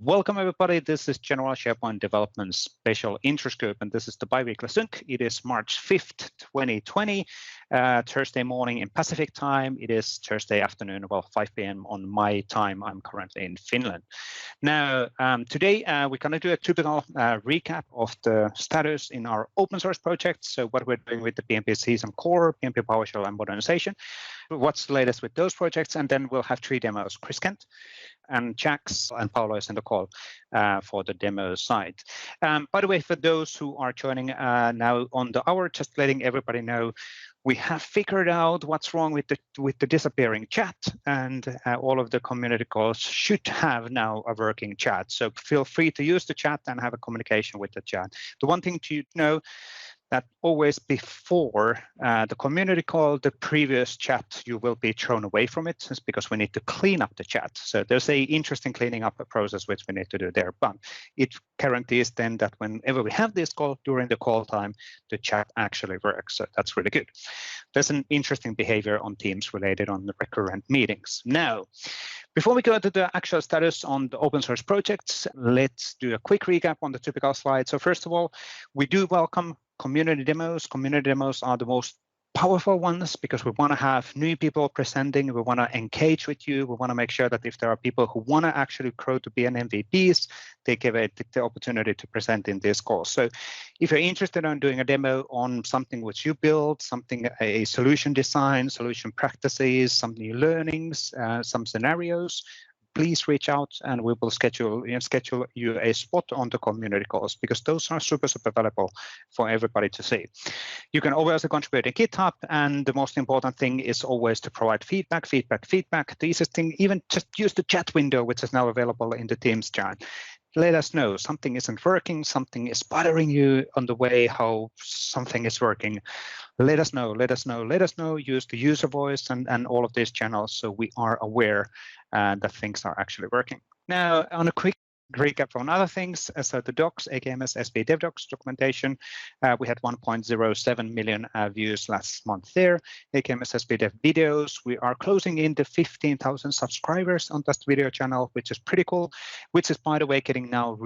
Welcome everybody, this is General SharePoint Development Special Interest Group, and this is the bi-weekly sync. It is March 5th, 2020, Thursday morning in Pacific time. It is Thursday afternoon, about 5 p.m. on my time. I'm currently in Finland. Now, today we're going to do a typical recap of the status in our open source projects. So what we're doing with the PnP CSOM Core, PnP PowerShell, and Modernization. What's the latest with those projects, and then we'll have 3 demos. Chris Kent and Chaks and Paolo is in the call for the demo side. By the way, for those who are joining now on the hour, just letting everybody know, we have figured out what's wrong with the disappearing chat, and all of the community calls should have now a working chat. So feel free to use the chat and have a communication with the chat. The one thing to know that always before the community call, the previous chat, you will be thrown away from it. It's because we need to clean up the chat. So there's a interesting cleaning up process which we need to do there. But it guarantees then that whenever we have this call, during the call time, the chat actually works. So that's really good. There's an interesting behavior on Teams related on the recurrent meetings. Now, before we go to the actual status on the open source projects, let's do a quick recap on the typical slide. So first of all, we do welcome community demos. Community demos are the most powerful ones because we want to have new people presenting. We want to engage with you. We want to make sure that if there are people who want to actually grow to be an MVPs, they give it the opportunity to present in this course. So if you're interested in doing a demo on something which you build, something, a solution design, solution practices, some new learnings, some scenarios, please reach out and we will schedule you a spot on the community calls because those are super valuable for everybody to see. You can always contribute in GitHub, and the most important thing is always to provide feedback. The easiest thing, even just use the chat window, which is now available in the Teams chat. Let us know something isn't working, something is bothering you on the way how something is working. Let us know. Use the user voice and all of these channels so we are aware that things are actually working. Now, on a quick recap on other things, so the docs, AKMS SP Dev Docs documentation, we had 1.07 million views last month there. AKMS SP Dev videos, we are closing in the 15,000 subscribers on that video channel, which is pretty cool, which is, by the way, getting now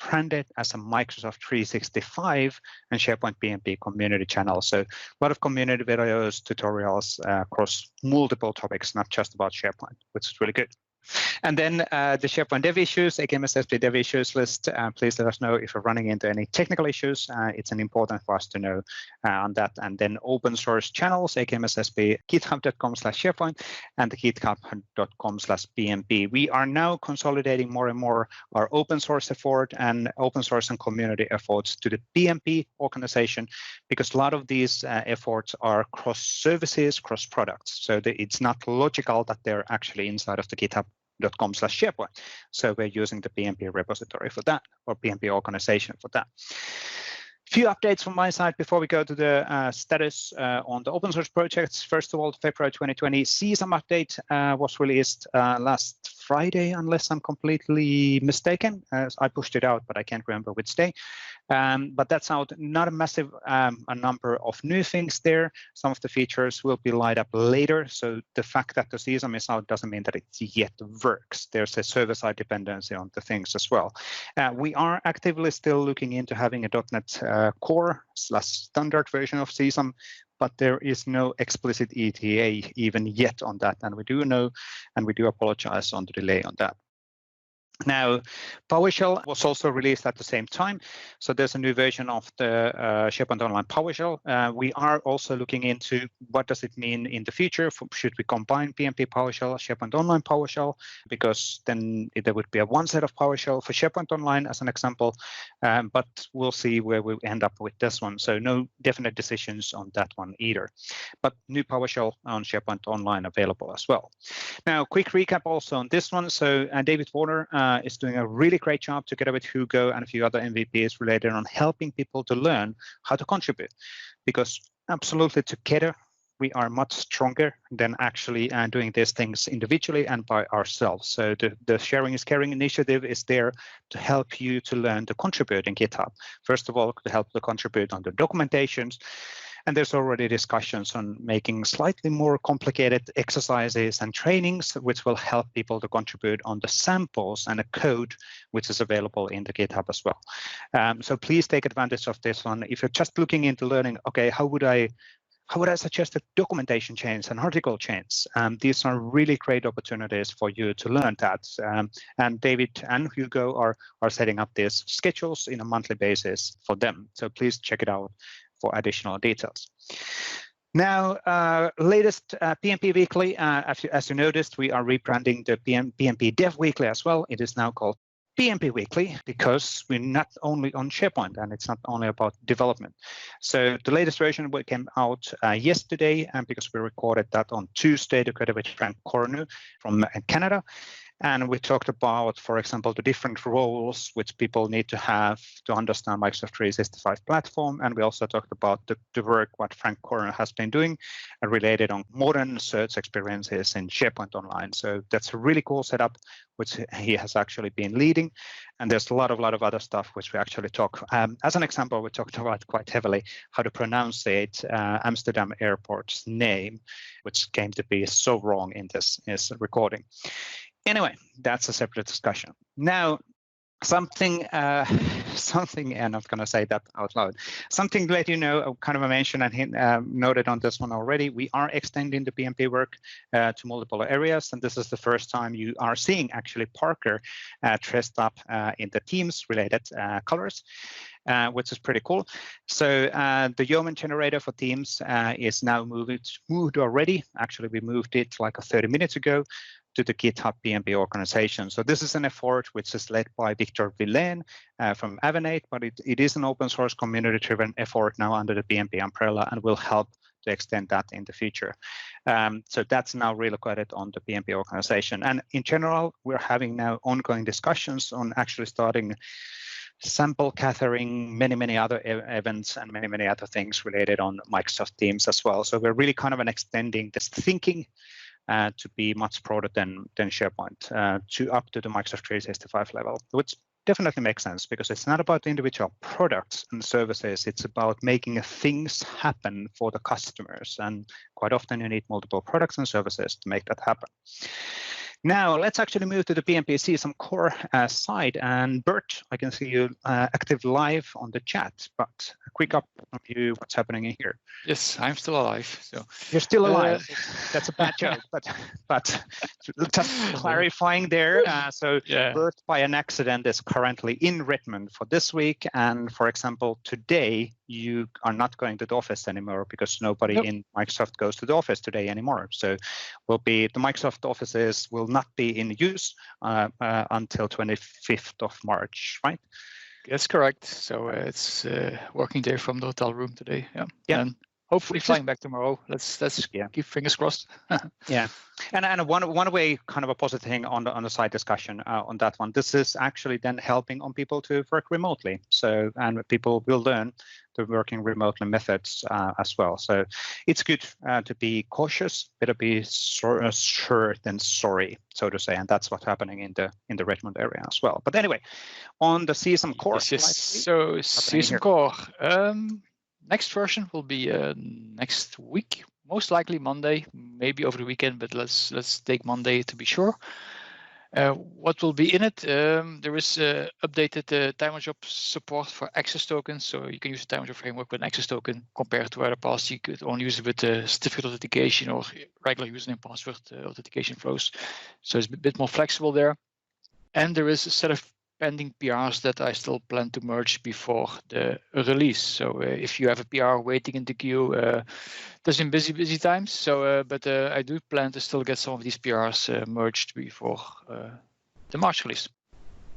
branded as a Microsoft 365 and SharePoint PnP community channel. So a lot of community videos, tutorials across multiple topics, not just about SharePoint, which is really good. And then the SharePoint dev issues, AKMS SP dev issues list. Please let us know if you're running into any technical issues. It's an important for us to know on that. And then open source channels, AKMS SP, github.com/SharePoint and the github.com/PnP. We are now consolidating more and more our open source effort and open source and community efforts to the PnP organization, because a lot of these efforts are cross services, cross products. So it's not logical that they're actually inside of the github.com/SharePoint. So we're using the PnP repository for that, or PnP organization for that. Few updates from my side before we go to the status on the open source projects. First of all, the February 2020 CSOM update was released last Friday, unless I'm completely mistaken. I pushed it out, but I can't remember which day. But that's out. Not a massive a number of new things there. Some of the features will be light up later. So the fact that the CSOM is out doesn't mean that it yet works. There's a server-side dependency on the things as well. We are actively still looking into having a .NET Core/standard version of CSOM, but there is no explicit ETA even yet on that. And we do know, and we do apologize on the delay on that. Now, PowerShell was also released at the same time. So there's a new version of the SharePoint Online PowerShell. We are also looking into what does it mean in the future. Should we combine PnP PowerShell, SharePoint Online PowerShell? Because then there would be one set of PowerShell for SharePoint Online as an example. But we'll see where we end up with this one. So no definite decisions on that one either. But new PowerShell on SharePoint Online available as well. Now, quick recap also on this one. So David Warner is doing a really great job together with Hugo and a few other MVPs related on helping people to learn how to contribute, because absolutely together we are much stronger than actually doing these things individually and by ourselves. So the Sharing is Caring initiative is there to help you to learn to contribute in GitHub. First of all, to help to contribute on the documentations, And there's already discussions on making slightly more complicated exercises and trainings, which will help people to contribute on the samples and the code, which is available in the GitHub as well. So please take advantage of this one. If you're just looking into learning, okay, how would I suggest a documentation change and article change? These are really great opportunities for you to learn that. And David and Hugo are setting up these schedules in a monthly basis for them. So please check it out for additional details. Now, latest PnP Weekly, as you noticed, we are rebranding the PnP Dev Weekly as well. It is now called PnP Weekly because we're not only on SharePoint and it's not only about development. So the latest version came out yesterday, and because we recorded that on Tuesday together with Frank Cornu from Canada. And we talked about, for example, the different roles which people need to have to understand Microsoft 365 platform. And we also talked about the work what Frank Cornu has been doing related on modern search experiences in SharePoint Online. So that's a really cool setup, which he has actually been leading. And there's a lot of other stuff which we actually talk. As an example, we talked about quite heavily how to pronounce Amsterdam Airport's name, which came to be so wrong in this recording. Anyway, that's a separate discussion. Now, something, and I'm not going to say that out loud. Something to let you know, kind of a mention and noted on this one already. We are extending the PnP work to multiple areas, and this is the first time you are seeing actually Parker dressed up in the Teams-related colors. Which is pretty cool. So the Yeoman generator for Teams is now moved already. Actually, we moved it like 30 minutes ago to the GitHub PnP organization. So this is an effort which is led by Victor Villain from Avanade, but it is an open source community-driven effort now under the PnP umbrella and will help to extend that in the future. So that's now relocated on the PnP organization. And in general, we're having now ongoing discussions on actually starting sample gathering, many other events and many other things related on Microsoft Teams as well. So we're really kind of extending this thinking to be much broader than SharePoint up to the Microsoft 365 level, which definitely makes sense because it's not about the individual products and services. It's about making things happen for the customers. And quite often you need multiple products and services to make that happen. Now, let's actually move to the PnP CSOM Core side. And Bert, I can see you active live on the chat, but a quick up of you, what's happening in here? Yes, I'm still alive. So you're still alive. That's a bad joke, but just clarifying there. So yeah. Bert, by an accident, is currently in Redmond for this week. And for example, today, you are not going to the office anymore because nobody in Microsoft goes to the office today anymore. So the Microsoft offices will not be in use until 25th of March, right? That's correct. So it's working day from the hotel room today. Yeah. And hopefully flying back tomorrow. Let's keep fingers crossed. Yeah. And one way, kind of a positive thing on the side discussion on that one. This is actually then helping on people to work remotely. So and people will learn the working remotely methods as well. So it's good to be cautious, better be sure than sorry, so to say. And that's what's happening in the Redmond area as well. But anyway, on the CSOM Core. Yes. So CSOM Core. Next version will be next week, most likely Monday, maybe over the weekend, but let's take Monday to be sure. What will be in it? There is updated time on job support for access tokens. So you can use the time on job framework with an access token compared to where the past you could only use it with certificate authentication or regular username password authentication flows. So it's a bit more flexible there. And there is a set of pending PRs that I still plan to merge before the release. So if you have a PR waiting in the queue, there's been busy times. So, but I do plan to still get some of these PRs merged before the March release.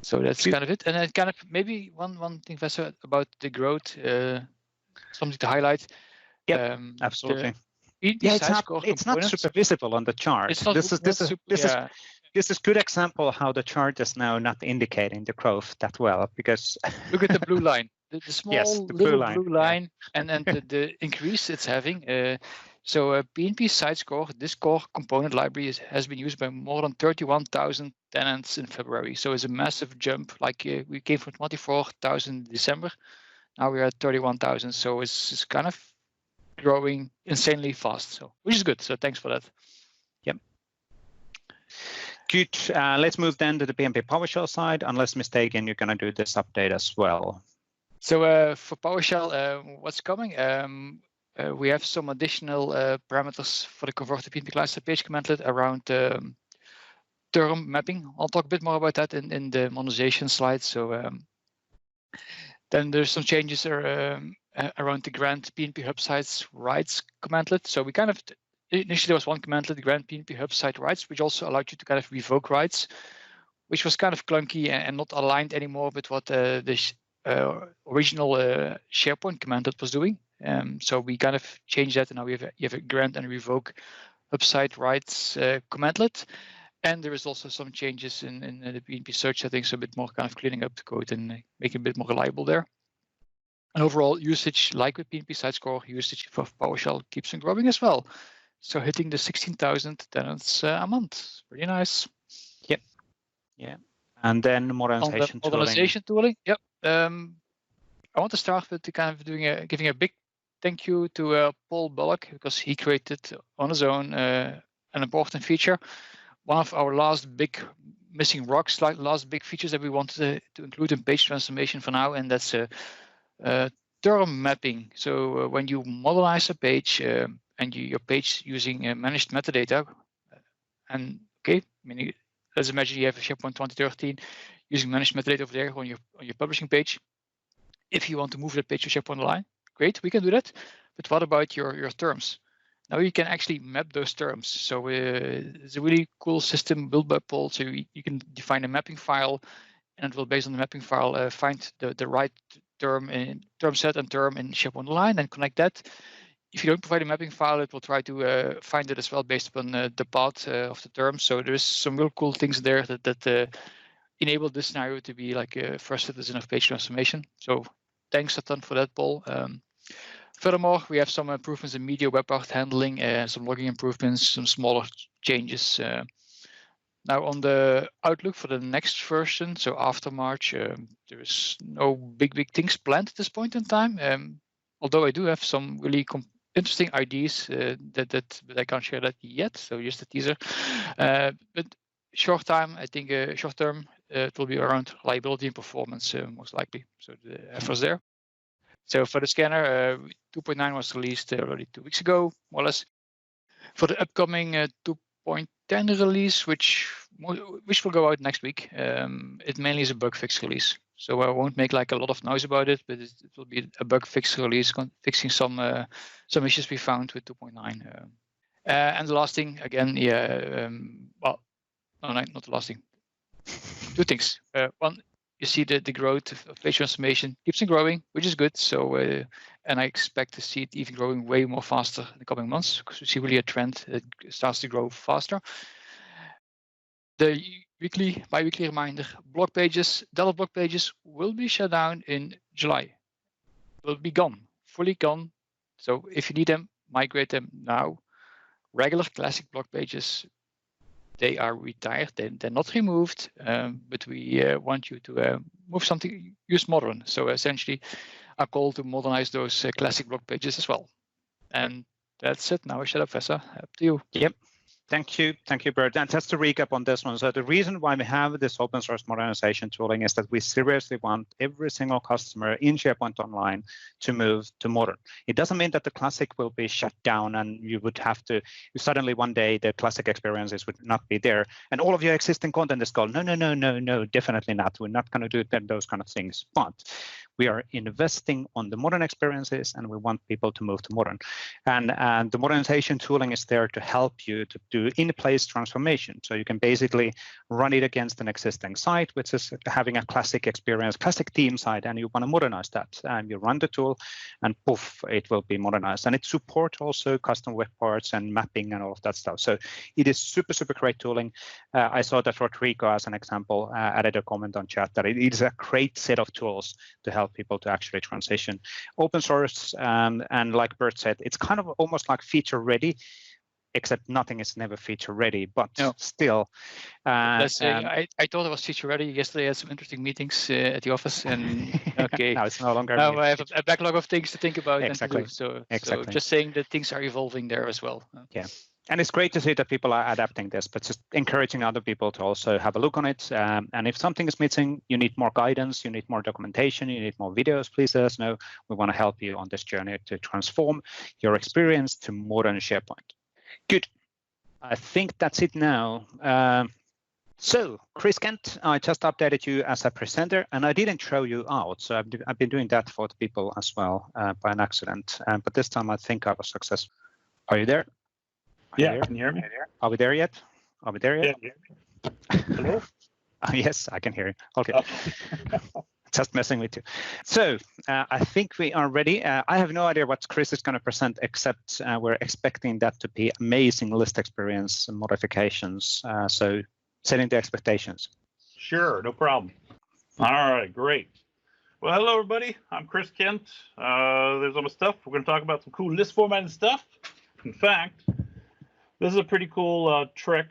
So that's kind of it. And then kind of maybe one thing, Vesa, about the growth, something to highlight. Yeah, absolutely. It's not super visible on the chart. This is good example how the chart is now not indicating the growth that well because look at the blue line, the small yes, blue line, and the increase it's having. So PnP Site Core, this core component library has been used by more than 31,000 tenants in February. So it's a massive jump. Like we came from 24,000 in December, now we are at 31,000. So it's kind of growing insanely fast, so which is good. So thanks for that. Yep. Good. Let's move then to the PnP PowerShell side. Unless mistaken, you're going to do this update as well. So for PowerShell, what's coming? We have some additional parameters for the converted PnP client page commandlet around term mapping. I'll talk a bit more about that in the modernization slide. So then there's some changes around the grant PnP hub sites rights commandlet. So we kind of initially there was one commandlet, the grant PnP hub site rights, which also allowed you to kind of revoke rights, which was kind of clunky and not aligned anymore with what the original SharePoint commandlet was doing. So we kind of changed that, and now you have a grant and revoke hub site rights commandlet. And there is also some changes in the PnP search settings, so a bit more kind of cleaning up the code and making it a bit more reliable there. And overall usage, like with PnP Sites Core, usage for PowerShell keeps on growing as well. So hitting the 16,000 tenants a month, pretty nice. Yep. Yeah. And then modernization tooling. Modernization tooling. Yep. I want to start with kind of giving a big thank you to Paul Bullock, because he created on his own an important feature. One of our last big missing rocks, like last big features that we wanted to include in page transformation for now, and that's term mapping. So when you modernize a page and your page using managed metadata, and okay, meaning let's imagine you have a SharePoint 2013 using managed metadata over there on your publishing page. If you want to move that page to SharePoint Online, great, we can do that. But what about your terms? Now you can actually map those terms. So it's a really cool system built by Paul. So you can define a mapping file, and it will, based on the mapping file, find the right term in term set and term in SharePoint Online and connect that. If you don't provide a mapping file, it will try to find it as well based upon the path of the term. So there's some real cool things there that enable this scenario to be like a first citizen of page transformation. So thanks a ton for that, Paul. Furthermore, we have some improvements in media web art handling, some logging improvements, some smaller changes. Now on the outlook for the next version, so after March, there is no big things planned at this point in time. Although I do have some really interesting ideas that I can't share that yet, so just a teaser. But short term, I think short term it will be around reliability and performance most likely. So the efforts there. So for the scanner, 2.9 was released already 2 weeks ago, more or less. For the upcoming 2.10 release, which will go out next week, it mainly is a bug fix release. So I won't make like a lot of noise about it, but it will be a bug fix release, fixing some issues we found with 2.9. And the last thing, again, well, no, not the last thing. 2 things. One, you see that the growth of page transformation keeps on growing, which is good. So, and I expect to see it even growing way more faster in the coming months, because we see really a trend that starts to grow faster. The bi-weekly reminder, blog pages, Delta blog pages will be shut down in July. Will be gone, fully gone. So if you need them, migrate them now. Regular classic blog pages, they are retired, they're not removed, but we want you to move something, use modern. So essentially a call to modernize those classic blog pages as well. And that's it. Now I shut up, Vesa, up to you. Yep. Thank you, Bert. And just to recap on this one, so the reason why we have this open source modernization tooling is that we seriously want every single customer in SharePoint Online to move to modern. It doesn't mean that the classic will be shut down and you would have to, suddenly one day the classic experiences would not be there and all of your existing content is gone. No, definitely not. We're not going to do those kind of things. But we are investing on the modern experiences and we want people to move to modern. And the modernization tooling is there to help you to do in-place transformation. So you can basically run it against an existing site, which is having a classic experience, classic theme site, and you want to modernize that. And you run the tool and poof, it will be modernized. And it supports also custom web parts and mapping and all of that stuff. So it is super great tooling. I saw that Rodrigo, as an example, added a comment on chat that it is a great set of tools to help people to actually transition. Open source, and like Bert said, it's kind of almost like feature ready. except nothing is never feature ready, but No. still. Let's say I thought it was feature ready. Yesterday I had some interesting meetings at the office, and okay, now it's no longer. Now I have a backlog of things to think about exactly. and to do. Exactly. So just saying that things are evolving there as well. Yeah. And it's great to see that people are adapting this, but just encouraging other people to also have a look on it. And if something is missing, you need more guidance, you need more documentation, you need more videos, please let us know. We want to help you on this journey to transform your experience to modern SharePoint. Good. I think that's it now. So, Chris Kent, I just updated you as a presenter, and I didn't throw you out. So I've been doing that for the people as well by an accident. But this time I think I was successful. Are you there? Yeah, can you hear me? Are we there yet? Are we there yet? Yeah. Hello? Yes, I can hear you. Okay. Oh. Just messing with you. So I think we are ready. I have no idea what Chris is going to present, except we're expecting that to be amazing list experience and modifications. So setting the expectations. Sure, no problem. All right, great. Well, hello, everybody. I'm Chris Kent. There's all my stuff. We're going to talk about some cool list formatting stuff. In fact, this is a pretty cool trick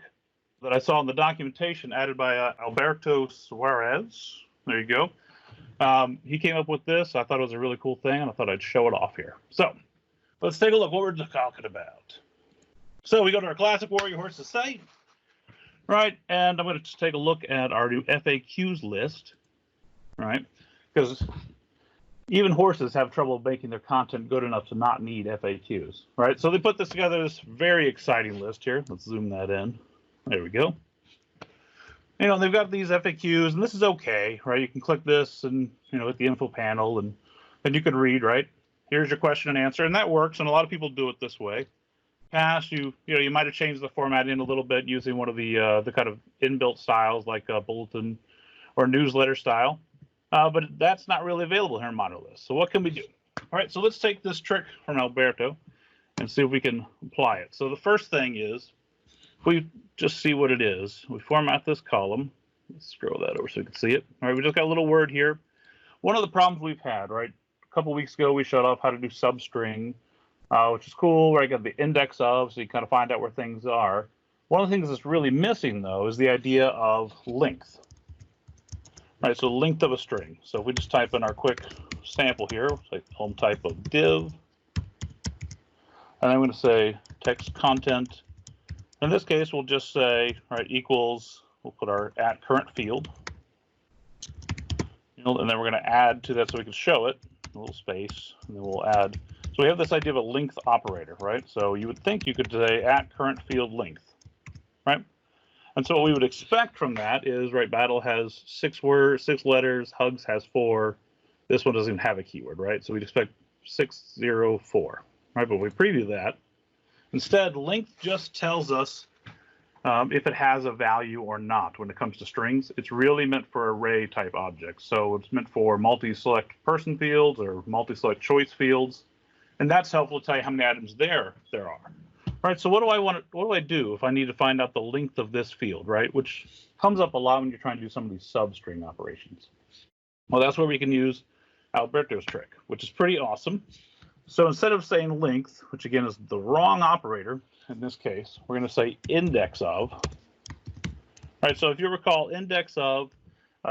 that I saw in the documentation added by Alberto Suarez. There you go. He came up with this. I thought it was a really cool thing, and I thought I'd show it off here. So let's take a look what we're talking about. So we go to our classic Warrior Horses site, right? And I'm going to just take a look at our new FAQs list, right? Because even horses have trouble making their content good enough to not need FAQs, right? So they put this together, this very exciting list here. Let's zoom that in. There we go. You know, they've got these FAQs, and this is okay, right? You can click this and, you know, at the info panel, and then you can read, right? Here's your question and answer, and that works, and a lot of people do it this way. Past, you know, you might have changed the format in a little bit using one of the kind of inbuilt styles like bulletin or newsletter style. But that's not really available here in Modernization. So what can we do? All right, so let's take this trick from Alberto and see if we can apply it. So the first thing is, we just see what it is. We format this column. Let's scroll that over so we can see it. All right, we just got a little word here. One of the problems we've had, right? A couple weeks ago, we showed off how to do substring, which is cool, right? Got the index of, so you kind of find out where things are. One of the things that's really missing, though, is the idea of length. All right, so length of a string. So if we just type in our quick sample here, say home type of div, and I'm going to say text content. In this case, we'll just say, right, equals, we'll put our at current field. You know, and then we're going to add to that so we can show it, a little space, and then we'll add. So we have this idea of a length operator, right? So you would think you could say at current field length, right? And so what we would expect from that is, right, Battle has 6 words, 6 letters, Hugs has 4. This one doesn't even have a keyword, right? So we'd expect 604, right? But we preview that. Instead, length just tells us if it has a value or not when it comes to strings. It's really meant for array type objects. So it's meant for multi-select person fields or multi-select choice fields. And that's helpful to tell you how many items there are. Right, so what do I do if I need to find out the length of this field, right? Which comes up a lot when you're trying to do some of these substring operations. Well, that's where we can use Alberto's trick, which is pretty awesome. So instead of saying length, which again is the wrong operator in this case, we're going to say index of. All right, so if you recall, index of,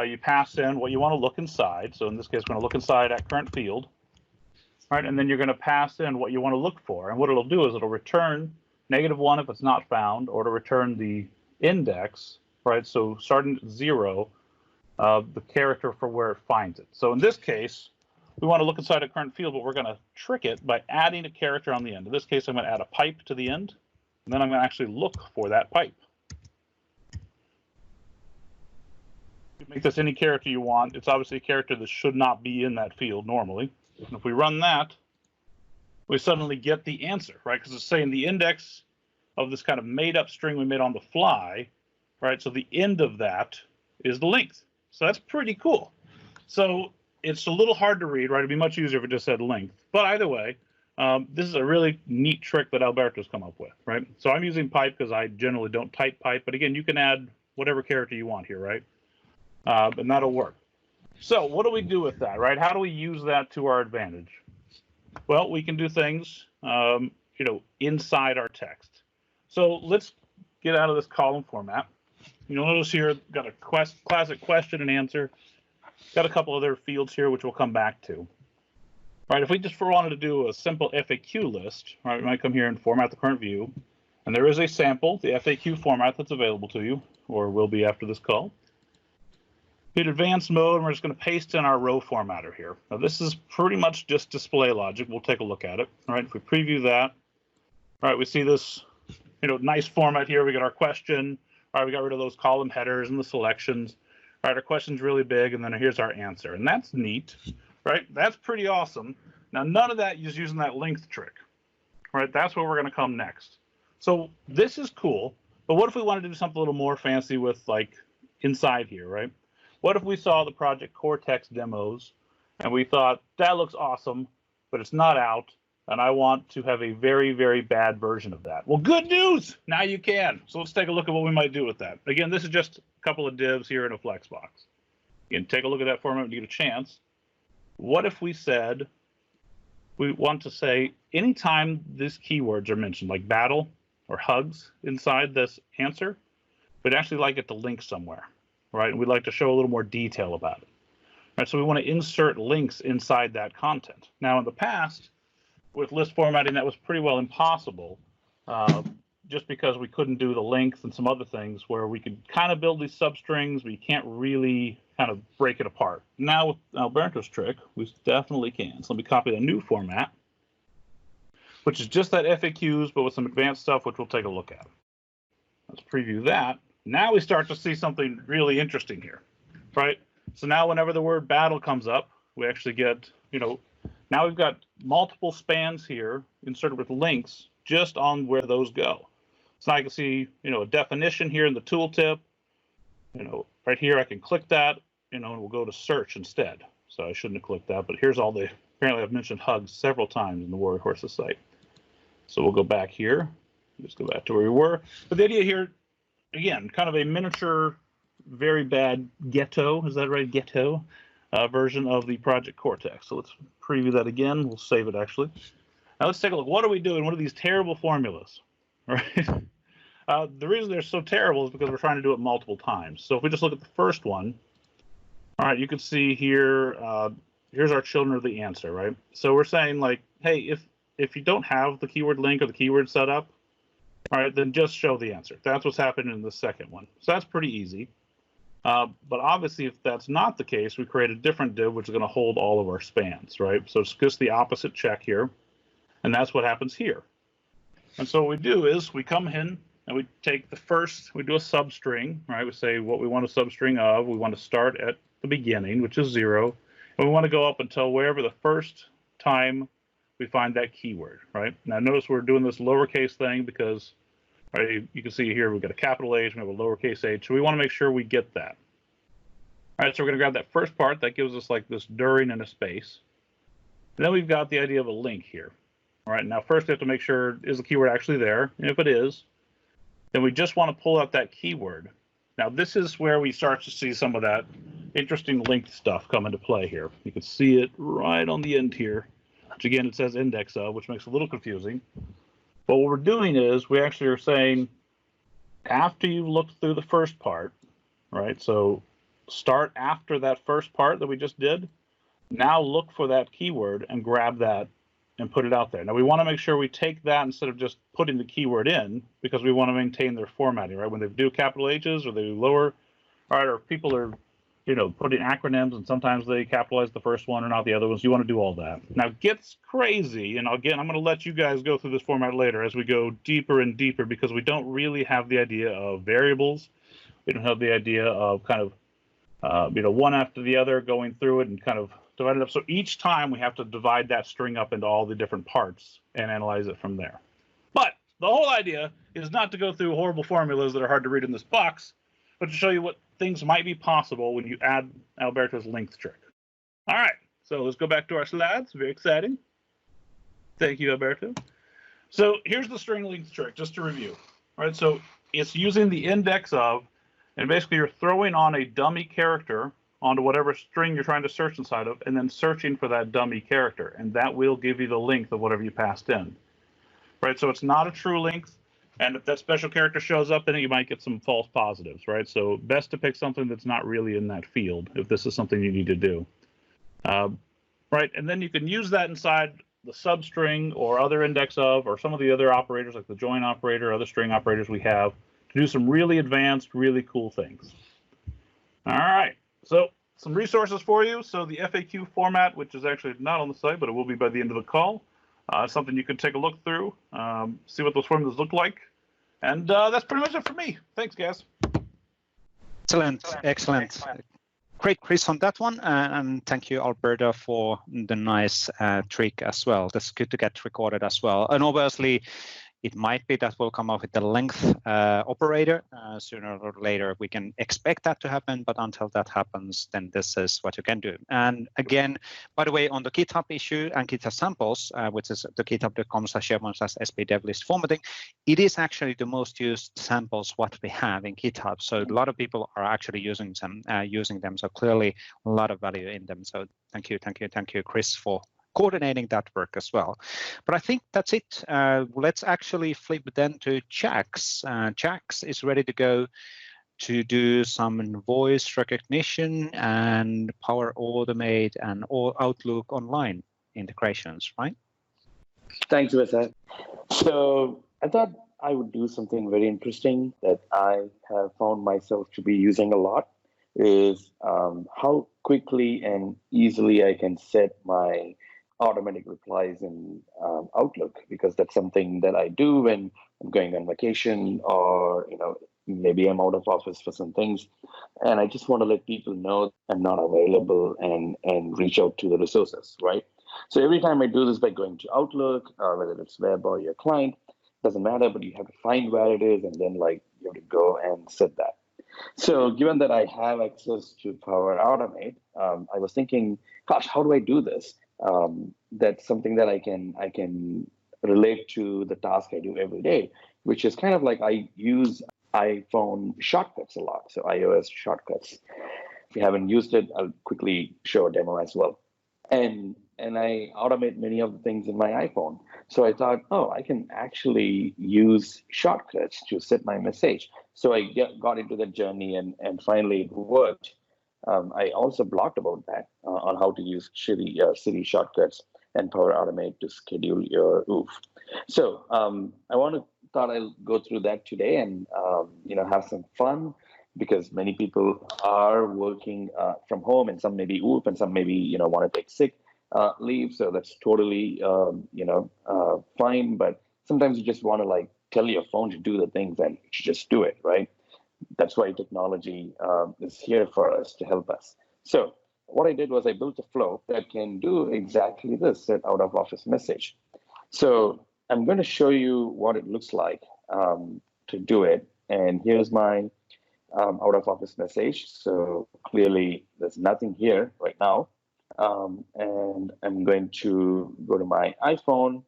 you pass in what you want to look inside. So in this case, we're going to look inside at current field. All right, and then you're going to pass in what you want to look for. And what it'll do is it'll return -1 if it's not found, or to return the index, right? So starting at 0, the character for where it finds it. So in this case, we want to look inside a current field, but we're going to trick it by adding a character on the end. In this case, I'm going to add a pipe to the end, and then I'm going to actually look for that pipe. You make this any character you want. It's obviously a character that should not be in that field normally. And if we run that, we suddenly get the answer, right? Because it's saying the index of this kind of made-up string we made on the fly, right? So the end of that is the length. So that's pretty cool. So it's a little hard to read, right? It'd be much easier if it just said length. But either way, this is a really neat trick that Alberto's come up with, right? So I'm using pipe because I generally don't type pipe. But again, you can add whatever character you want here, right? And that'll work. So what do we do with that, right? How do we use that to our advantage? Well, we can do things, you know, inside our text. So let's get out of this column format. You'll notice here, got a classic question and answer. Got a couple other fields here, which we'll come back to. All right, if we just wanted to do a simple FAQ list, right, we might come here and format the current view. And there is a sample, the FAQ format that's available to you, or will be after this call. Hit advanced mode, and we're just going to paste in our row formatter here. Now, this is pretty much just display logic. We'll take a look at it. All right, if we preview that, all right, we see this, nice format here. We got our question. All right, we got rid of those column headers and the selections. All right, our question's really big, and then here's our answer. And that's neat, right? That's pretty awesome. Now, none of that is using that length trick, right? That's where we're going to come next. So this is cool, but what if we wanted to do something a little more fancy with, like, inside here, right? What if we saw the Project Cortex demos and we thought, that looks awesome, but it's not out, and I want to have a very, very bad version of that? Well, good news! Now you can. So let's take a look at what we might do with that. Again, this is just a couple of divs here in a Flexbox. Again, take a look at that format when you get a chance. What if we said, we want to say, anytime these keywords are mentioned, like battle or hugs inside this answer, we'd actually like it to link somewhere. Right, and we'd like to show a little more detail about it. Right, so we want to insert links inside that content. Now, in the past, with list formatting, that was pretty well impossible, just because we couldn't do the length and some other things where we could kind of build these substrings, but you can't really kind of break it apart. Now, with Alberto's trick, we definitely can. So let me copy the new format, which is just that FAQs, but with some advanced stuff, which we'll take a look at. Let's preview that. Now we start to see something really interesting here, right? So now whenever the word battle comes up, we actually get, now we've got multiple spans here inserted with links just on where those go. So now I can see, a definition here in the tooltip. Right here I can click that, and we'll go to search instead. So I shouldn't have clicked that, but here's all the, apparently I've mentioned hugs several times in the Warrior Horses site. So we'll go back here, just go back to where we were. But the idea here, again, kind of a miniature, very bad ghetto, is that right? Ghetto version of the Project Cortex. So let's preview that again. We'll save it actually. Now let's take a look. What are we doing? What are these terrible formulas? Right? The reason they're so terrible is because we're trying to do it multiple times. So if we just look at the first one, all right, you can see here, here's our children of the answer, right? So we're saying like, hey, if you don't have the keyword link or the keyword set up, all right, then just show the answer. That's what's happening in the second one. So that's pretty easy. But obviously, if that's not the case, we create a different div, which is going to hold all of our spans, right? So it's just the opposite check here. And that's what happens here. And so what we do is we come in and we take the first, we do a substring, right? We say what we want a substring of. We want to start at the beginning, which is 0. And we want to go up until wherever the first time we find that keyword, right? Now notice we're doing this lowercase thing because, right, you can see here we've got a capital H, we have a lowercase h, so we want to make sure we get that. All right, so we're going to grab that first part that gives us like this during and a space. And then we've got the idea of a link here. All right, now first we have to make sure, is the keyword actually there? And if it is, then we just want to pull out that keyword. Now this is where we start to see some of that interesting linked stuff come into play here. You can see it right on the end here. Which again, it says index of, which makes it a little confusing. But what we're doing is we actually are saying, after you've looked through the first part, right? So start after that first part that we just did. Now look for that keyword and grab that and put it out there. Now we want to make sure we take that instead of just putting the keyword in, because we want to maintain their formatting, right? When they do capital H's or they do lower, all right, or people are, putting acronyms and sometimes they capitalize the first one or not the other ones. You want to do all that. Now it gets crazy, and again, I'm going to let you guys go through this format later as we go deeper and deeper, because we don't really have the idea of variables. We don't have the idea of kind of, one after the other going through it and kind of divide it up. So each time we have to divide that string up into all the different parts and analyze it from there. But the whole idea is not to go through horrible formulas that are hard to read in this box, but to show you what things might be possible when you add Alberto's length trick. All right, so let's go back to our slides. Very exciting. Thank you, Alberto. So here's the string length trick, just to review. All right, so it's using the index of, and basically you're throwing on a dummy character onto whatever string you're trying to search inside of, and then searching for that dummy character, and that will give you the length of whatever you passed in. Right, so it's not a true length. And if that special character shows up in it, you might get some false positives, right? So best to pick something that's not really in that field if this is something you need to do. Right, and then you can use that inside the substring or other index of, or some of the other operators like the join operator, other string operators we have, to do some really advanced, really cool things. All right, so some resources for you. So the FAQ format, which is actually not on the site, but it will be by the end of the call, something you can take a look through, see what those formulas look like. And that's pretty much it for me. Thanks, guys. Excellent, excellent. Great, Chris, on that one. And thank you, Alberto, for the nice trick as well. That's good to get recorded as well. And obviously, it might be that we'll come up with the length operator sooner or later. We can expect that to happen, but until that happens, then this is what you can do. And again, by the way, on the GitHub issue and GitHub samples, which is the github.com/SharePoint/SP dev list formatting, it is actually the most used samples what we have in GitHub. So a lot of people are actually using them. So clearly a lot of value in them. So thank you, Chris, for coordinating that work as well. But I think that's it. Let's actually flip then to Chaks. Chaks is ready to go to do some voice recognition and Power Automate and all Outlook Online integrations, right? Thanks, Vesa. So I thought I would do something very interesting that I have found myself to be using a lot is how quickly and easily I can set my automatic replies in Outlook, because that's something that I do when I'm going on vacation, or maybe I'm out of office for some things, and I just want to let people know I'm not available and reach out to the resources, right? So every time I do this by going to Outlook, whether it's web or your client, doesn't matter, but you have to find where it is, and then you have to go and set that. So given that I have access to Power Automate, I was thinking, gosh, how do I do this? That's something that I can relate to the task I do every day, which is kind of like I use iPhone shortcuts a lot, so iOS shortcuts. If you haven't used it, I'll quickly show a demo as well. And I automate many of the things in my iPhone. So I thought, I can actually use shortcuts to set my message. So I got into that journey, and finally it worked. I also blogged about that on how to use Siri shortcuts and Power Automate to schedule your OOF. So thought I'll go through that today and have some fun, because many people are working from home, and some maybe OOF, and some maybe want to take sick leave. So that's totally fine. But sometimes you just want to tell your phone to do the things, and you should just do it, right? That's why technology is here for us to help us. So what I did was I built a flow that can do exactly this, set out of office message. So I'm going to show you what it looks like to do it. And here's my out of office message. So clearly there's nothing here right now. And I'm going to go to my iPhone,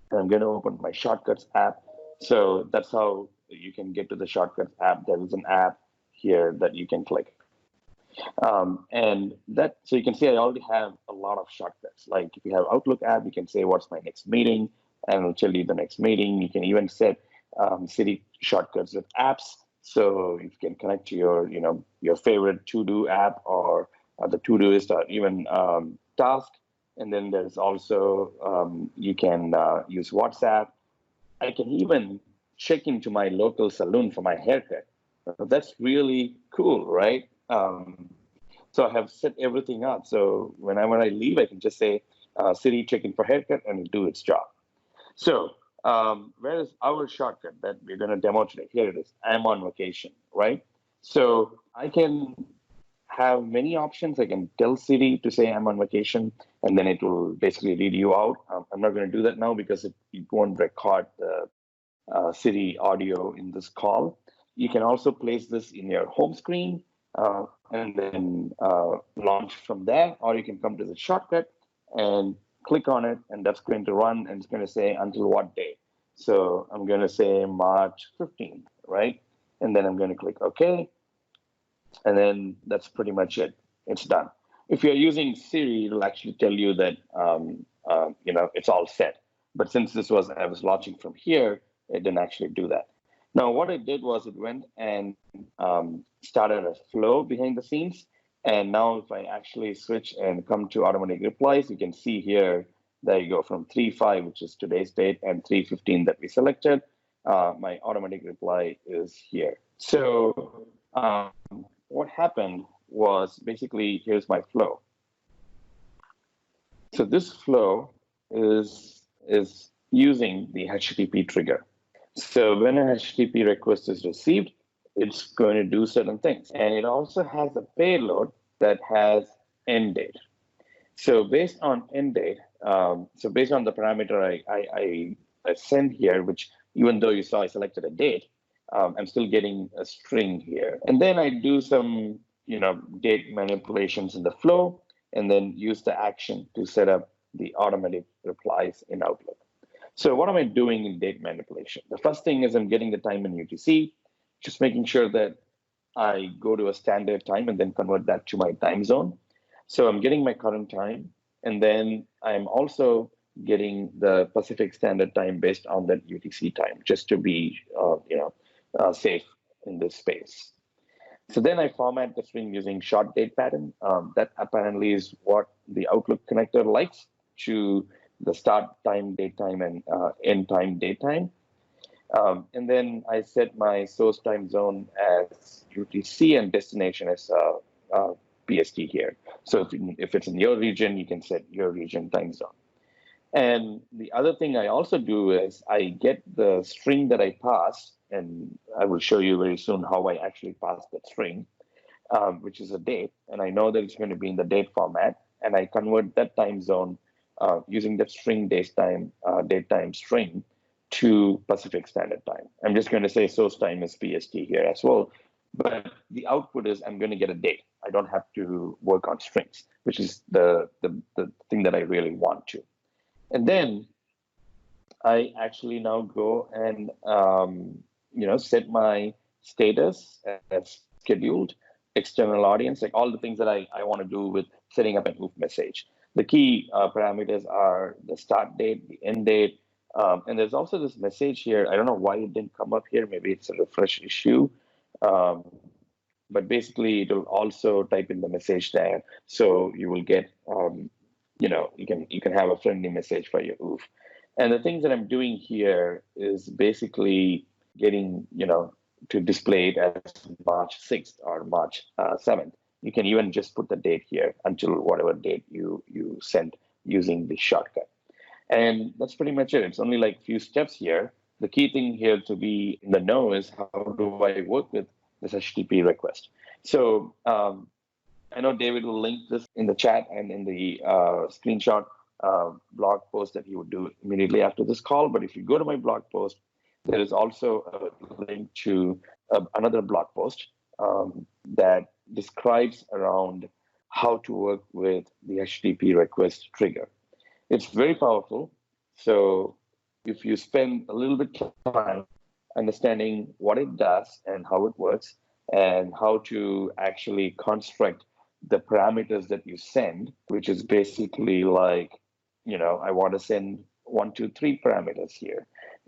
and I'm going to open my Shortcuts app. So that's how you can get to the Shortcuts app. There is an app here that you can click. So you can see I already have a lot of shortcuts. Like if you have Outlook app, you can say, what's my next meeting? And it'll tell you the next meeting. You can even set Siri shortcuts with apps. So you can connect to your favorite to-do app, or the Todoist, or even Task. And then there's also, you can use WhatsApp. I can even check into my local salon for my haircut. That's really cool, right? So I have set everything up. So whenever I leave, I can just say, Siri, check in for haircut, and it'll do its job. So where is our shortcut that we're going to demo today? Here it is. I'm on vacation, right? So I can have many options. I can tell Siri to say I'm on vacation, and then it will basically read you out. I'm not going to do that now because it won't record the Siri audio in this call. You can also place this in your home screen and then launch from there, or you can come to the shortcut and click on it, and that's going to run, and it's going to say until what day. So I'm going to say March 15th, right? And then I'm going to click OK. And then that's pretty much it. It's done. If you're using Siri, it'll actually tell you that it's all set. But since I was launching from here, it didn't actually do that. Now, what it did was it went and started a flow behind the scenes. And now if I actually switch and come to automatic replies, you can see here, there you go, from 3.5, which is today's date, and 3.15 that we selected. My automatic reply is here. So what happened was basically, here's my flow. So this flow is using the HTTP trigger. So when a HTTP request is received, it's going to do certain things. And it also has a payload that has end date. So based on end date, so based on the parameter I send here, which even though you saw I selected a date, I'm still getting a string here. And then I do some date manipulations in the flow, and then use the action to set up the automatic replies in Outlook. So what am I doing in date manipulation? The first thing is I'm getting the time in UTC, just making sure that I go to a standard time and then convert that to my time zone. So I'm getting my current time, and then I'm also getting the Pacific Standard Time based on that UTC time, just to be safe in this space. So then I format the string using short date pattern. That apparently is what the Outlook connector likes, to the start time, date time, and end time, date time. And then I set my source time zone as UTC and destination as PST here. So if it's in your region, you can set your region time zone. And the other thing I also do is I get the string that I pass, and I will show you very soon how I actually pass that string, which is a date. And I know that it's going to be in the date format, and I convert that time zone using that string date time string to Pacific Standard Time. I'm just going to say source time is PST here as well. But the output is I'm going to get a date. I don't have to work on strings, which is the thing that I really want to. And then I actually now go and set my status as scheduled, external audience, like all the things that I want to do with setting up an OOF message. The key parameters are the start date, the end date, and there's also this message here. I don't know why it didn't come up here. Maybe it's a refresh issue. But basically, it will also type in the message there. So you will get, you can have a friendly message for your OOF. And the things that I'm doing here is basically getting, to display it as March 6th or March 7th. You can even just put the date here until whatever date you send using the shortcut. And that's pretty much it. It's only like a few steps here. The key thing here to be in the know is how do I work with this HTTP request. So I know David will link this in the chat and in the screenshot blog post that he would do immediately after this call. But if you go to my blog post, there is also a link to another blog post that describes around how to work with the HTTP request trigger. It's very powerful. So if you spend a little bit of time understanding what it does and how it works and how to actually construct the parameters that you send, which is basically like, I want to send 1, 2, 3 parameters here,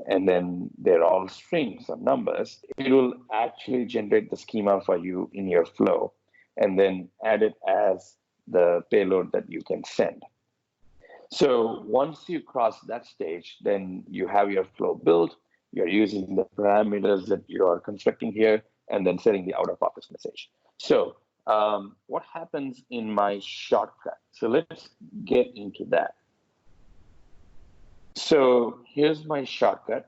and then they're all strings or numbers. It will actually generate the schema for you in your flow and then add it as the payload that you can send. So once you cross that stage, then you have your flow built. You're using the parameters that you are constructing here and then setting the out-of-office message. So what happens in my shortcut? So let's get into that. So here's my shortcut.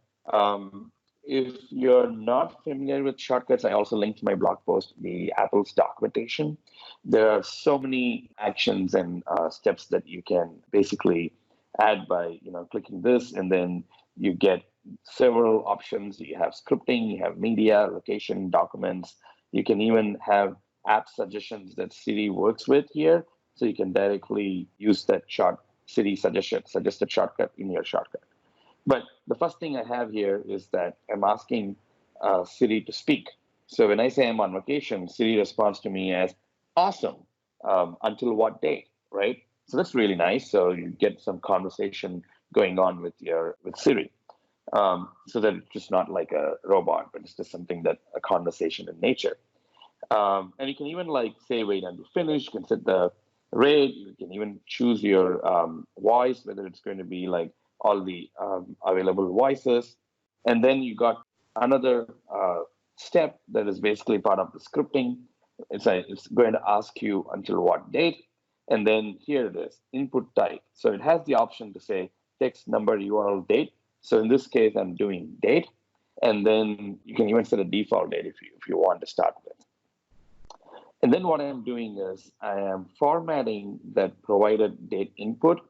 If you're not familiar with shortcuts, I also linked to my blog post, the Apple's documentation. There are so many actions and steps that you can basically add by clicking this, and then you get several options. You have scripting, you have media, location, documents. You can even have app suggestions that Siri works with here, so you can directly use that Siri suggested shortcut in your shortcut. But the first thing I have here is that I'm asking Siri to speak. So when I say I'm on vacation, Siri responds to me as awesome, until what date, right? So that's really nice. So you get some conversation going on with Siri. so that it's just not like a robot, but it's just something that a conversation in nature. And you can even like say wait until finish. You can set the rate. You can even choose your voice, whether it's going to be like all the available voices. And then you got another step that is basically part of the scripting. It's going to ask you until what date. And then here it is, input type. So it has the option to say text, number, URL, date. So in this case, I'm doing date. And then you can even set a default date if you want to start with. And then what I'm doing is I am formatting that provided date input